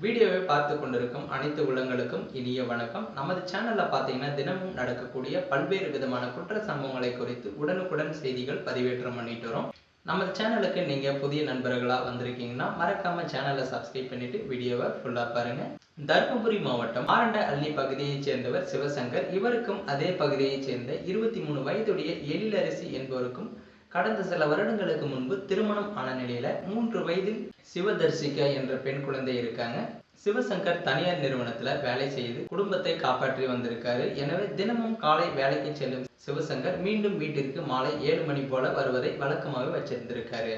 வீடியோவை பார்த்து கொண்டிருக்கும் அனைத்து உள்ளங்களுக்கும் இனிய வணக்கம். நமது சேனல்ல பார்த்தீங்கன்னா தினமும் நடக்கக்கூடிய பல்வேறு விதமான குற்ற சம்பவங்களை குறித்து உடனுக்குடன் செய்திகள் பதிவேற்றம் பண்ணிட்டு வரோம். நமது சேனலுக்கு நீங்க புதிய நண்பர்களா வந்திருக்கீங்கன்னா மறக்காம சேனலை சப்ஸ்கிரைப் பண்ணிட்டு வீடியோவை ஃபுல்லா பாருங்க. தர்மபுரி மாவட்டம் ஆரண்ட அள்ளி பகுதியைச் சேர்ந்தவர் சிவசங்கர். இவருக்கும் அதே பகுதியைச் சேர்ந்த 23 வயதுடைய எழிலரசி என்பவருக்கும் கடந்த சில வருடங்களுக்கு முன்பு திருமணம் ஆன நிலையில 3 வயதில் சிவதர்சிகா என்ற பெண் குழந்தை இருக்காங்க. சிவசங்கர் தனியார் நிறுவனத்துல வேலை செய்து குடும்பத்தை காப்பாற்றி வந்திருக்காரு. எனவே தினமும் காலை வேலைக்கு செல்லும் சிவசங்கர் மீண்டும் வீட்டிற்கு மாலை 7 மணி போல வருவதை வழக்கமாக வச்சிருந்திருக்காரு.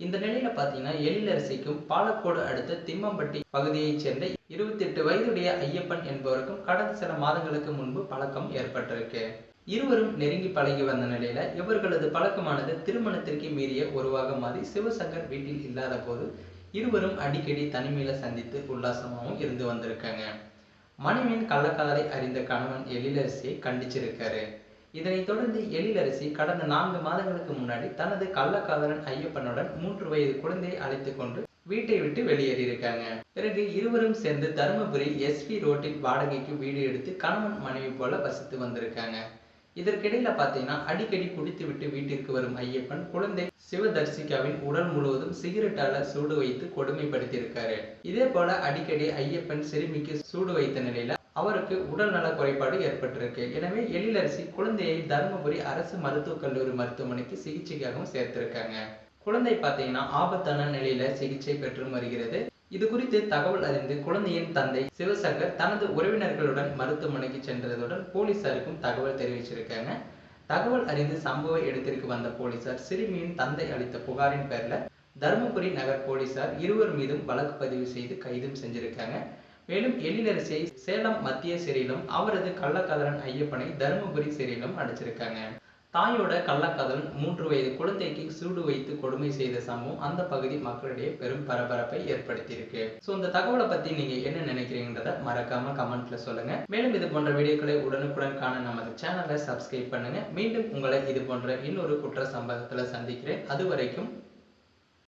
இந்த நிலையில பாத்தீங்கன்னா எழிலரசிக்கும் பாலக்கோடு அடுத்த திம்மம்பட்டி பகுதியைச் சேர்ந்த 28 வயதுடைய ஐயப்பன் என்பவருக்கும் கடந்த சில மாதங்களுக்கு முன்பு பழக்கம் ஏற்பட்டிருக்கு. இருவரும் நெருங்கி பழகி வந்த நிலையில இவர்களது பழக்கமானது திருமணத்திற்கு மீறிய உறவாக மாறி சிவசங்கர் வீட்டில் இல்லாத போது இருவரும் அடிக்கடி தனிமையில சந்தித்து உல்லாசமாகவும் இருந்து வந்திருக்காங்க. மனைவியின் கள்ளக்காதலை அறிந்த கணவன் எழிலரசியை கண்டிச்சிருக்காரு. இதனைத் தொடர்ந்து எழிலரசி கடந்த 4 மாதங்களுக்கு முன்னாடி தனது கள்ளக்காதலன் ஐயப்பனுடன் 3 வயது குழந்தையை அழைத்துக் கொண்டு வீட்டை விட்டு வெளியேறியிருக்காங்க. பிறகு இருவரும் சேர்ந்து தருமபுரி எஸ்வி ரோட்டில் வாடகைக்கு வீடு எடுத்து கணவன் மனைவி போல வசித்து வந்திருக்காங்க. இதற்கிடையில பாத்தீங்கன்னா அடிக்கடி குடித்து விட்டு வீட்டிற்கு வரும் ஐயப்பன் குழந்தை சிவதர்சிகாவின் உடல் முழுவதும் சிகரெட்டால சூடு வைத்து கொடுமைப்படுத்தி இருக்காரு. இதே போல அடிக்கடி ஐயப்பன் சிறுமிக்கு சூடு வைத்த நிலையில அவருக்கு உடல் நல குறைபாடு ஏற்பட்டிருக்கு. எனவே எழிலரசி குழந்தையை தருமபுரி அரசு மருத்துவக் கல்லூரி மருத்துவமனைக்கு சிகிச்சைக்காகவும் சேர்த்திருக்காங்க. குழந்தை பாத்தீங்கன்னா ஆபத்தான நிலையில சிகிச்சை பெற்று வருகிறது. இது குறித்து தகவல் அறிந்து குழந்தையின் தந்தை சிவசங்கர் தனது உறவினர்களுடன் மருத்துவமனைக்கு சென்றதுடன் போலீசாருக்கும் தகவல் தெரிவிச்சிருக்காங்க. தகவல் அறிந்து சம்பவ இடத்திற்கு வந்த போலீசார் சிறுமியின் தந்தை அளித்த புகாரின் பேர்ல தருமபுரி நகர் போலீசார் இருவர் மீதும் வழக்கு பதிவு செய்து கைதும் செஞ்சிருக்காங்க. மேலும் எழிலரசியை சேலம் மத்திய சிறையிலும் அவரது கள்ளக்காதலன் ஐயப்பனை தருமபுரி சிறையிலும் அடைச்சிருக்காங்க. தாயோட கள்ளக்காதலன் 3 வயது குழந்தைக்கு சூடு வைத்து கொடுமை செய்த சம்பவம் அந்த பகுதி மக்களிடையே பெரும் பரபரப்பை ஏற்படுத்தியிருக்கு. சோ இந்த தகவலை பத்தி நீங்க என்ன நினைக்கிறீங்கன்றத மறக்காம கமெண்ட்ல சொல்லுங்க. மேலும் இது போன்ற வீடியோக்களை உடனுக்குடன் காண நமது சேனலை சப்ஸ்கிரைப் பண்ணுங்க. மீண்டும் உங்களை இது போன்ற இன்னொரு குற்ற சம்பவத்துல சந்திக்கிறேன். அது வரைக்கும்